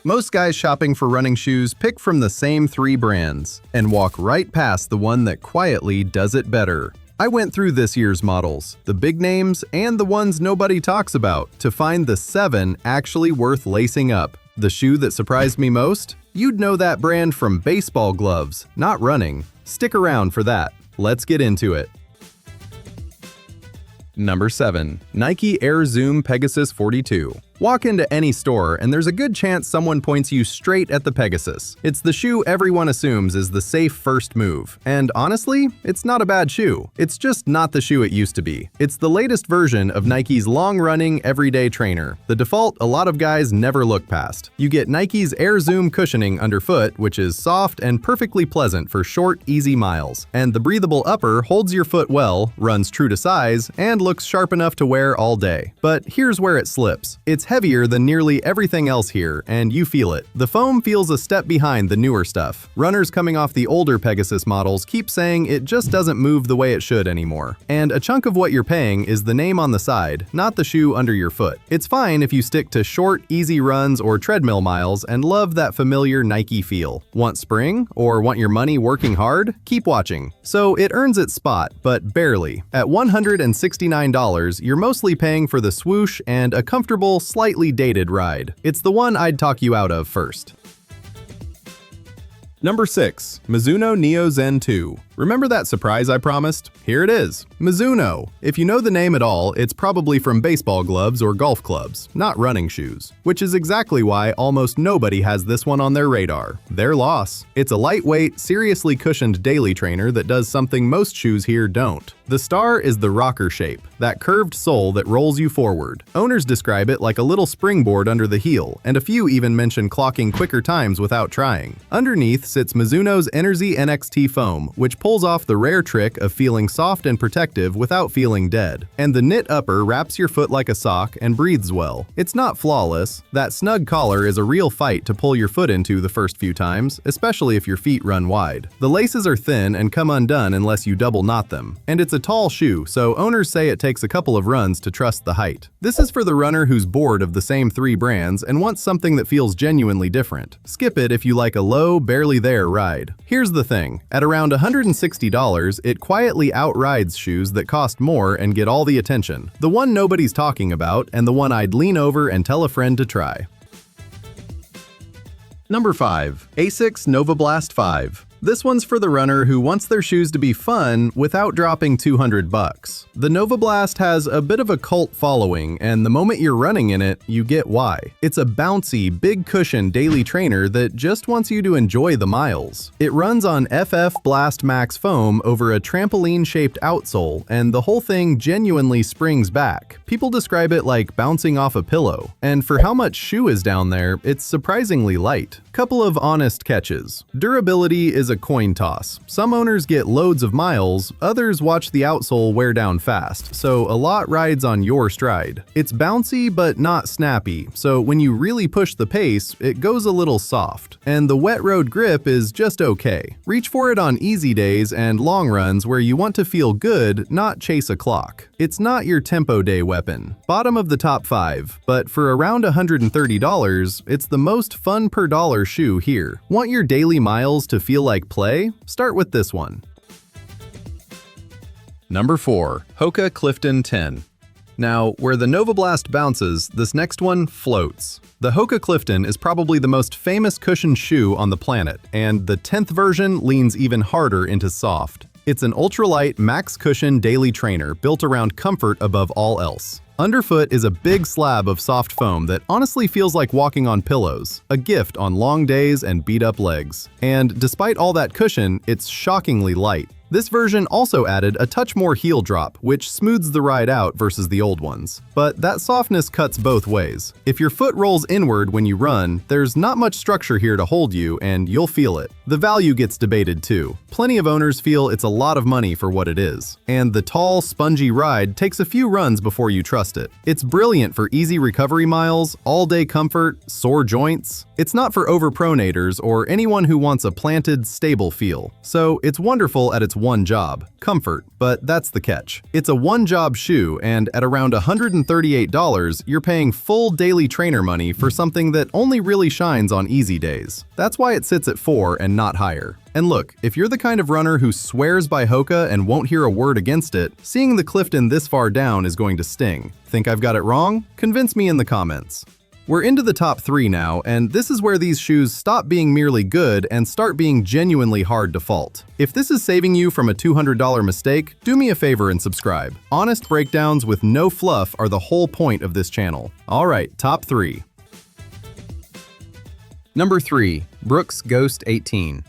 Most guys shopping for running shoes pick from the same 3 brands and walk right past the one that quietly does it better. I went through this year's models, the big names and the ones nobody talks about, to find the 7 actually worth lacing up. The shoe that surprised me most? You'd know that brand from baseball gloves, not running. Stick around for that. Let's get into it. Number 7. Nike Air Zoom Pegasus 42. Walk into any store and there's a good chance someone points you straight at the Pegasus. It's the shoe everyone assumes is the safe first move. And honestly, it's not a bad shoe. It's just not the shoe it used to be. It's the latest version of Nike's long-running everyday trainer. The default a lot of guys never look past. You get Nike's Air Zoom cushioning underfoot, which is soft and perfectly pleasant for short, easy miles. And the breathable upper holds your foot well, runs true to size, and looks sharp enough to wear all day. But here's where it slips. It's heavier than nearly everything else here, and you feel it. The foam feels a step behind the newer stuff. Runners coming off the older Pegasus models keep saying it just doesn't move the way it should anymore. And a chunk of what you're paying is the name on the side, not the shoe under your foot. It's fine if you stick to short, easy runs or treadmill miles and love that familiar Nike feel. Want spring? Or want your money working hard? Keep watching. So it earns its spot, but barely. At $169, you're mostly paying for the swoosh and a comfortable, slightly dated ride. It's the one I'd talk you out of first. Number 6. Mizuno Neo Zen 2. Remember that surprise I promised? Here it is. Mizuno. If you know the name at all, it's probably from baseball gloves or golf clubs, not running shoes. Which is exactly why almost nobody has this one on their radar. Their loss. It's a lightweight, seriously cushioned daily trainer that does something most shoes here don't. The star is the rocker shape, that curved sole that rolls you forward. Owners describe it like a little springboard under the heel, and a few even mention clocking quicker times without trying. Underneath sits Mizuno's Enerzy NXT foam, which pulls off the rare trick of feeling soft and protective without feeling dead. And the knit upper wraps your foot like a sock and breathes well. It's not flawless. That snug collar is a real fight to pull your foot into the first few times, especially if your feet run wide. The laces are thin and come undone unless you double knot them. And it's a tall shoe, so owners say it takes a couple of runs to trust the height. This is for the runner who's bored of the same 3 brands and wants something that feels genuinely different. Skip it if you like a low, barely there ride. Here's the thing. At around $160, it quietly outrides shoes that cost more and get all the attention. The one nobody's talking about, and the one I'd lean over and tell a friend to try. Number 5. ASICS Novablast 5. This one's for the runner who wants their shoes to be fun without dropping $200. The Novablast has a bit of a cult following, and the moment you're running in it, you get why. It's a bouncy, big cushion daily trainer that just wants you to enjoy the miles. It runs on FF Blast Max foam over a trampoline-shaped outsole, and the whole thing genuinely springs back. People describe it like bouncing off a pillow. And for how much shoe is down there, it's surprisingly light. Couple of honest catches. Durability is a coin toss. Some owners get loads of miles, others watch the outsole wear down fast, so a lot rides on your stride. It's bouncy but not snappy, so when you really push the pace, it goes a little soft. And the wet road grip is just okay. Reach for it on easy days and long runs where you want to feel good, not chase a clock. It's not your tempo day weapon. Bottom of the top 5, but for around $130, it's the most fun per dollar shoe here. Want your daily miles to feel like play? Start with this one. Number 4. Hoka Clifton 10. Now, where the Novablast bounces, this next one floats. The Hoka Clifton is probably the most famous cushioned shoe on the planet, and the 10th version leans even harder into soft. It's an ultralight, max cushion daily trainer built around comfort above all else. Underfoot is a big slab of soft foam that honestly feels like walking on pillows, a gift on long days and beat-up legs. And despite all that cushion, it's shockingly light. This version also added a touch more heel drop, which smooths the ride out versus the old ones. But that softness cuts both ways. If your foot rolls inward when you run, there's not much structure here to hold you, and you'll feel it. The value gets debated too. Plenty of owners feel it's a lot of money for what it is. And the tall, spongy ride takes a few runs before you trust it. It's brilliant for easy recovery miles, all-day comfort, sore joints. It's not for overpronators or anyone who wants a planted, stable feel. So it's wonderful at its one job: comfort. But that's the catch. It's a one-job shoe, and at around $138, you're paying full daily trainer money for something that only really shines on easy days. That's why it sits at 4 and not higher. And look, if you're the kind of runner who swears by Hoka and won't hear a word against it, seeing the Clifton this far down is going to sting. Think I've got it wrong? Convince me in the comments. We're into the top 3 now, and this is where these shoes stop being merely good and start being genuinely hard to fault. If this is saving you from a $200 mistake, do me a favor and subscribe. Honest breakdowns with no fluff are the whole point of this channel. Alright, top 3. Number 3. Brooks Ghost 18.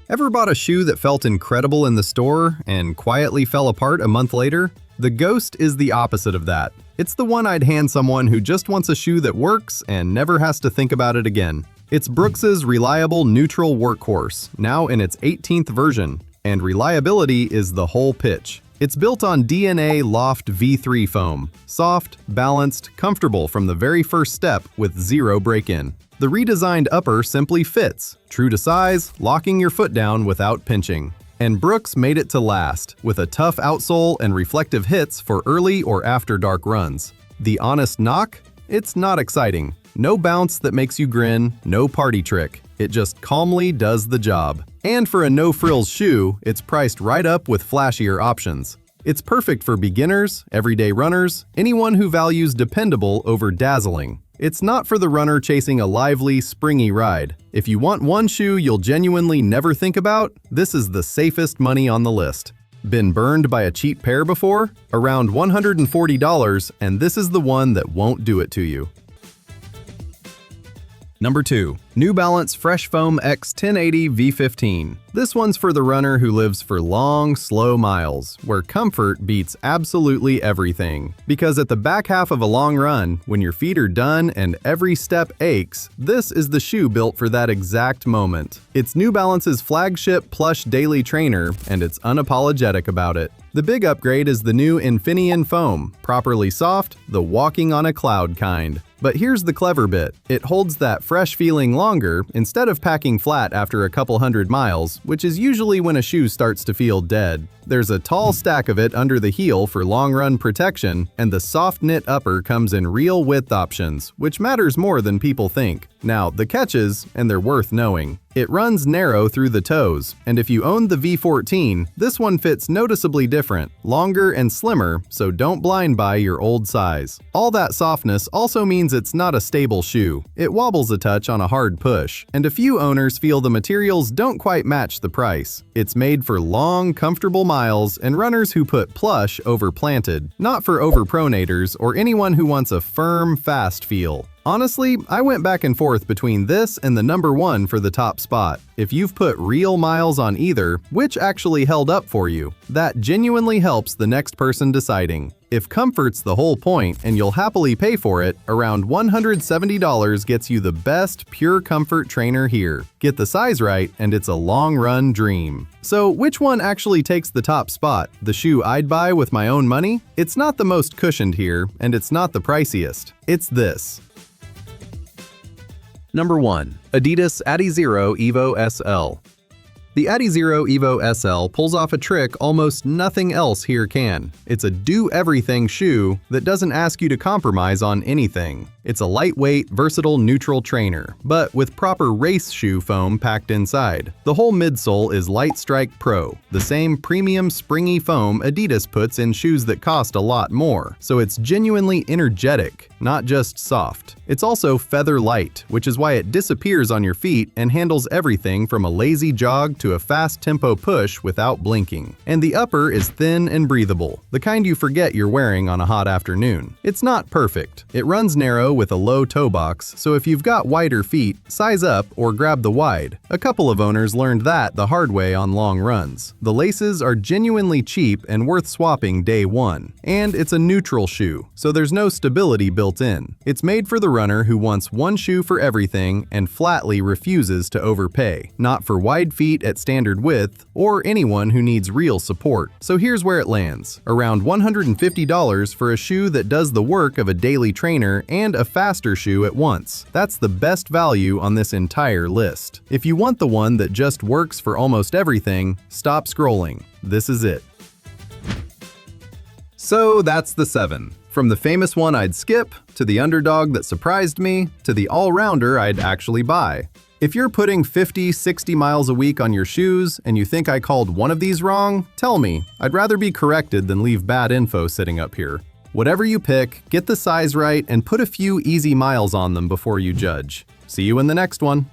Ever bought a shoe that felt incredible in the store and quietly fell apart a month later? The Ghost is the opposite of that. It's the one I'd hand someone who just wants a shoe that works and never has to think about it again. It's Brooks's reliable neutral workhorse, now in its 18th version, and reliability is the whole pitch. It's built on DNA Loft V3 foam, soft, balanced, comfortable from the very first step with zero break-in. The redesigned upper simply fits, true to size, locking your foot down without pinching. And Brooks made it to last, with a tough outsole and reflective hits for early or after dark runs. The honest knock? It's not exciting. No bounce that makes you grin, no party trick. It just calmly does the job. And for a no-frills shoe, it's priced right up with flashier options. It's perfect for beginners, everyday runners, anyone who values dependable over dazzling. It's not for the runner chasing a lively, springy ride. If you want one shoe you'll genuinely never think about, this is the safest money on the list. Been burned by a cheap pair before? Around $140, and this is the one that won't do it to you. Number 2. New Balance Fresh Foam X 1080 V15. This one's for the runner who lives for long, slow miles, where comfort beats absolutely everything. Because at the back half of a long run, when your feet are done and every step aches, this is the shoe built for that exact moment. It's New Balance's flagship plush daily trainer, and it's unapologetic about it. The big upgrade is the new Infineon foam, properly soft, the walking on a cloud kind. But here's the clever bit. It holds that fresh feeling longer instead of packing flat after a couple hundred miles, which is usually when a shoe starts to feel dead. There's a tall stack of it under the heel for long-run protection, and the soft knit upper comes in real width options, which matters more than people think. Now, the catches, and they're worth knowing. It runs narrow through the toes, and if you own the V14, this one fits noticeably different, longer and slimmer, so don't blind buy your old size. All that softness also means it's not a stable shoe. It wobbles a touch on a hard push, and a few owners feel the materials don't quite match the price. It's made for long, comfortable miles and runners who put plush over planted, not for overpronators or anyone who wants a firm, fast feel. Honestly, I went back and forth between this and the number 1 for the top spot. If you've put real miles on either, which actually held up for you? That genuinely helps the next person deciding. If comfort's the whole point and you'll happily pay for it, around $170 gets you the best pure comfort trainer here. Get the size right and it's a long-run dream. So which one actually takes the top spot? The shoe I'd buy with my own money? It's not the most cushioned here, and it's not the priciest. It's this. Number 1. Adidas Adizero Evo SL. The Adizero Evo SL pulls off a trick almost nothing else here can. It's a do-everything shoe that doesn't ask you to compromise on anything. It's a lightweight, versatile neutral trainer, but with proper race shoe foam packed inside. The whole midsole is Light Strike Pro, the same premium springy foam Adidas puts in shoes that cost a lot more, so it's genuinely energetic, not just soft. It's also feather light, which is why it disappears on your feet and handles everything from a lazy jog to a fast tempo push without blinking. And the upper is thin and breathable, the kind you forget you're wearing on a hot afternoon. It's not perfect. It runs narrow with a low toe box, so if you've got wider feet, size up or grab the wide. A couple of owners learned that the hard way on long runs. The laces are genuinely cheap and worth swapping day 1. And it's a neutral shoe, so there's no stability built in. It's made for the runner who wants one shoe for everything and flatly refuses to overpay. Not for wide feet at standard width, or anyone who needs real support. So here's where it lands. Around $150 for a shoe that does the work of a daily trainer and a faster shoe at once. That's the best value on this entire list. If you want the one that just works for almost everything, stop scrolling. This is it. So that's the 7. From the famous one I'd skip, to the underdog that surprised me, to the all-rounder I'd actually buy. If you're putting 50, 60 miles a week on your shoes and you think I called one of these wrong, tell me. I'd rather be corrected than leave bad info sitting up here. Whatever you pick, get the size right and put a few easy miles on them before you judge. See you in the next one.